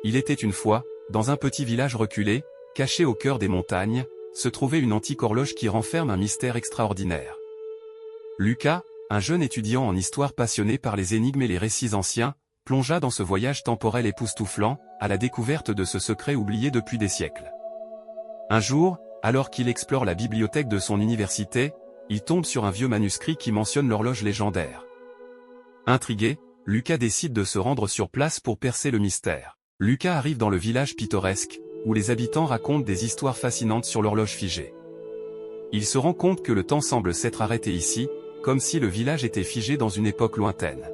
Il était une fois, dans un petit village reculé, caché au cœur des montagnes, se trouvait une antique horloge qui renferme un mystère extraordinaire. Lucas, un jeune étudiant en histoire passionné par les énigmes et les récits anciens, plongea dans ce voyage temporel époustouflant, à la découverte de ce secret oublié depuis des siècles. Un jour, alors qu'il explore la bibliothèque de son université, il tombe sur un vieux manuscrit qui mentionne l'horloge légendaire. Intrigué, Lucas décide de se rendre sur place pour percer le mystère. Lucas arrive dans le village pittoresque, où les habitants racontent des histoires fascinantes sur l'horloge figée. Il se rend compte que le temps semble s'être arrêté ici, comme si le village était figé dans une époque lointaine.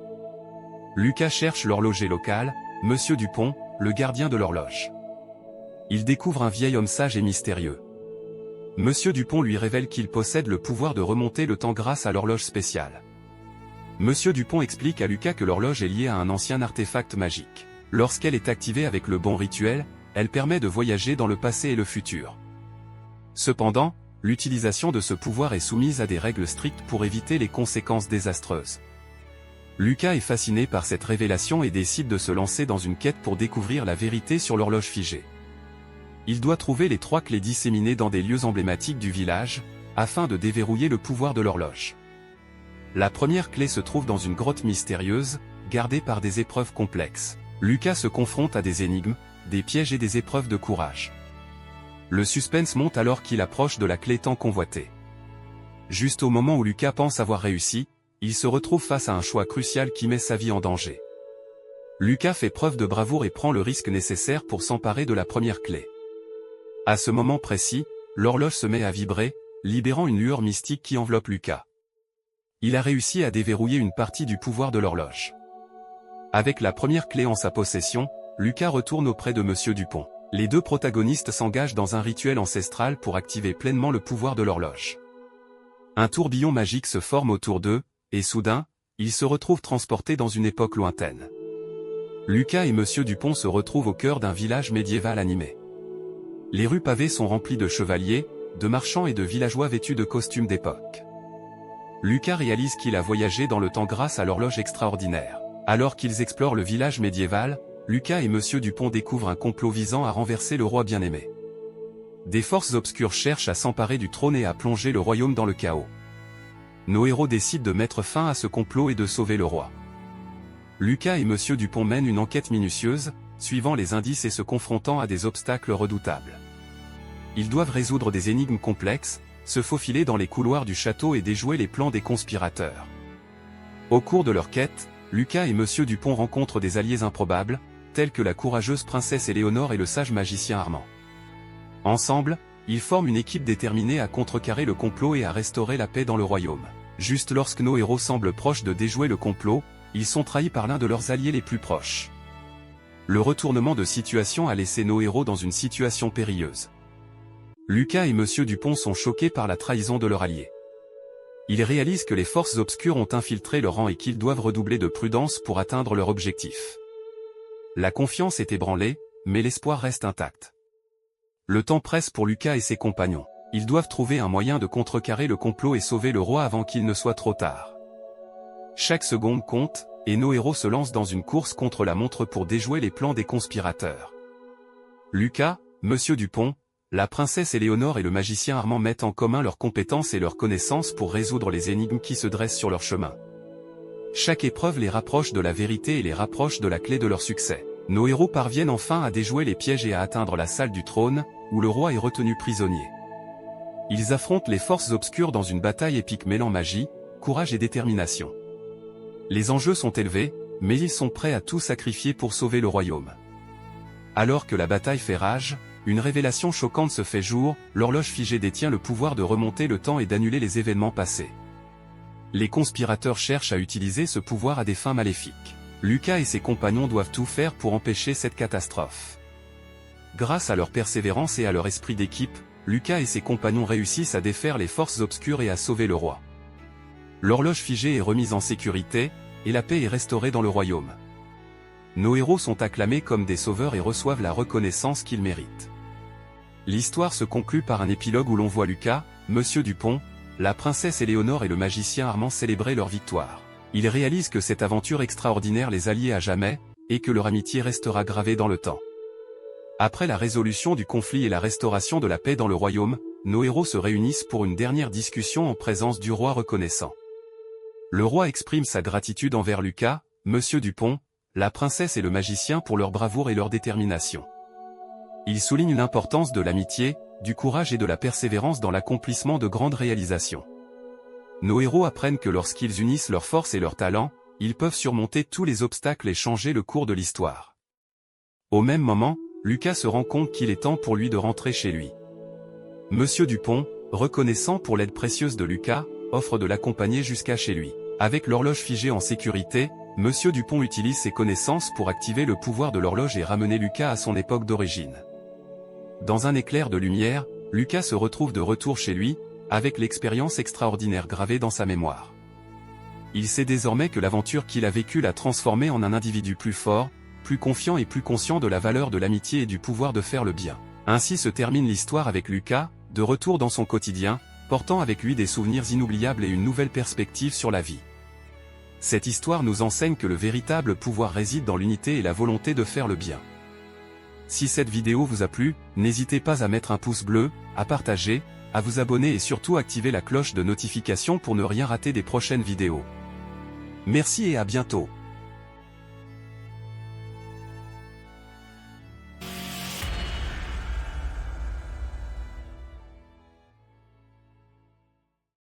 Lucas cherche l'horloger local, Monsieur Dupont, le gardien de l'horloge. Il découvre un vieil homme sage et mystérieux. Monsieur Dupont lui révèle qu'il possède le pouvoir de remonter le temps grâce à l'horloge spéciale. Monsieur Dupont explique à Lucas que l'horloge est liée à un ancien artefact magique. Lorsqu'elle est activée avec le bon rituel, elle permet de voyager dans le passé et le futur. Cependant, l'utilisation de ce pouvoir est soumise à des règles strictes pour éviter les conséquences désastreuses. Lucas est fasciné par cette révélation et décide de se lancer dans une quête pour découvrir la vérité sur l'horloge figée. Il doit trouver les 3 clés disséminées dans des lieux emblématiques du village, afin de déverrouiller le pouvoir de l'horloge. La première clé se trouve dans une grotte mystérieuse, gardée par des épreuves complexes. Lucas se confronte à des énigmes, des pièges et des épreuves de courage. Le suspense monte alors qu'il approche de la clé tant convoitée. Juste au moment où Lucas pense avoir réussi, il se retrouve face à un choix crucial qui met sa vie en danger. Lucas fait preuve de bravoure et prend le risque nécessaire pour s'emparer de la première clé. À ce moment précis, l'horloge se met à vibrer, libérant une lueur mystique qui enveloppe Lucas. Il a réussi à déverrouiller une partie du pouvoir de l'horloge. Avec la première clé en sa possession, Lucas retourne auprès de Monsieur Dupont. Les 2 protagonistes s'engagent dans un rituel ancestral pour activer pleinement le pouvoir de l'horloge. Un tourbillon magique se forme autour d'eux, et soudain, ils se retrouvent transportés dans une époque lointaine. Lucas et Monsieur Dupont se retrouvent au cœur d'un village médiéval animé. Les rues pavées sont remplies de chevaliers, de marchands et de villageois vêtus de costumes d'époque. Lucas réalise qu'il a voyagé dans le temps grâce à l'horloge extraordinaire. Alors qu'ils explorent le village médiéval, Lucas et Monsieur Dupont découvrent un complot visant à renverser le roi bien-aimé. Des forces obscures cherchent à s'emparer du trône et à plonger le royaume dans le chaos. Nos héros décident de mettre fin à ce complot et de sauver le roi. Lucas et Monsieur Dupont mènent une enquête minutieuse, suivant les indices et se confrontant à des obstacles redoutables. Ils doivent résoudre des énigmes complexes, se faufiler dans les couloirs du château et déjouer les plans des conspirateurs. Au cours de leur quête, Lucas et Monsieur Dupont rencontrent des alliés improbables, tels que la courageuse princesse Éléonore et le sage magicien Armand. Ensemble, ils forment une équipe déterminée à contrecarrer le complot et à restaurer la paix dans le royaume. Juste lorsque nos héros semblent proches de déjouer le complot, ils sont trahis par l'un de leurs alliés les plus proches. Le retournement de situation a laissé nos héros dans une situation périlleuse. Lucas et Monsieur Dupont sont choqués par la trahison de leur allié. Ils réalisent que les forces obscures ont infiltré leur rang et qu'ils doivent redoubler de prudence pour atteindre leur objectif. La confiance est ébranlée, mais l'espoir reste intact. Le temps presse pour Lucas et ses compagnons. Ils doivent trouver un moyen de contrecarrer le complot et sauver le roi avant qu'il ne soit trop tard. Chaque seconde compte, et nos héros se lancent dans une course contre la montre pour déjouer les plans des conspirateurs. Lucas, Monsieur Dupont, la princesse Éléonore et le magicien Armand mettent en commun leurs compétences et leurs connaissances pour résoudre les énigmes qui se dressent sur leur chemin. Chaque épreuve les rapproche de la vérité et les rapproche de la clé de leur succès. Nos héros parviennent enfin à déjouer les pièges et à atteindre la salle du trône, où le roi est retenu prisonnier. Ils affrontent les forces obscures dans une bataille épique mêlant magie, courage et détermination. Les enjeux sont élevés, mais ils sont prêts à tout sacrifier pour sauver le royaume. Alors que la bataille fait rage, une révélation choquante se fait jour, l'horloge figée détient le pouvoir de remonter le temps et d'annuler les événements passés. Les conspirateurs cherchent à utiliser ce pouvoir à des fins maléfiques. Lucas et ses compagnons doivent tout faire pour empêcher cette catastrophe. Grâce à leur persévérance et à leur esprit d'équipe, Lucas et ses compagnons réussissent à défaire les forces obscures et à sauver le roi. L'horloge figée est remise en sécurité, et la paix est restaurée dans le royaume. Nos héros sont acclamés comme des sauveurs et reçoivent la reconnaissance qu'ils méritent. L'histoire se conclut par un épilogue où l'on voit Lucas, Monsieur Dupont, la princesse Éléonore et le magicien Armand célébrer leur victoire. Ils réalisent que cette aventure extraordinaire les allie à jamais, et que leur amitié restera gravée dans le temps. Après la résolution du conflit et la restauration de la paix dans le royaume, nos héros se réunissent pour une dernière discussion en présence du roi reconnaissant. Le roi exprime sa gratitude envers Lucas, Monsieur Dupont, la princesse et le magicien pour leur bravoure et leur détermination. Il souligne l'importance de l'amitié, du courage et de la persévérance dans l'accomplissement de grandes réalisations. Nos héros apprennent que lorsqu'ils unissent leurs forces et leurs talents, ils peuvent surmonter tous les obstacles et changer le cours de l'histoire. Au même moment, Lucas se rend compte qu'il est temps pour lui de rentrer chez lui. Monsieur Dupont, reconnaissant pour l'aide précieuse de Lucas, offre de l'accompagner jusqu'à chez lui. Avec l'horloge figée en sécurité, Monsieur Dupont utilise ses connaissances pour activer le pouvoir de l'horloge et ramener Lucas à son époque d'origine. Dans un éclair de lumière, Lucas se retrouve de retour chez lui, avec l'expérience extraordinaire gravée dans sa mémoire. Il sait désormais que l'aventure qu'il a vécue l'a transformé en un individu plus fort, plus confiant et plus conscient de la valeur de l'amitié et du pouvoir de faire le bien. Ainsi se termine l'histoire avec Lucas, de retour dans son quotidien, portant avec lui des souvenirs inoubliables et une nouvelle perspective sur la vie. Cette histoire nous enseigne que le véritable pouvoir réside dans l'unité et la volonté de faire le bien. Si cette vidéo vous a plu, n'hésitez pas à mettre un pouce bleu, à partager, à vous abonner et surtout activer la cloche de notification pour ne rien rater des prochaines vidéos. Merci et à bientôt.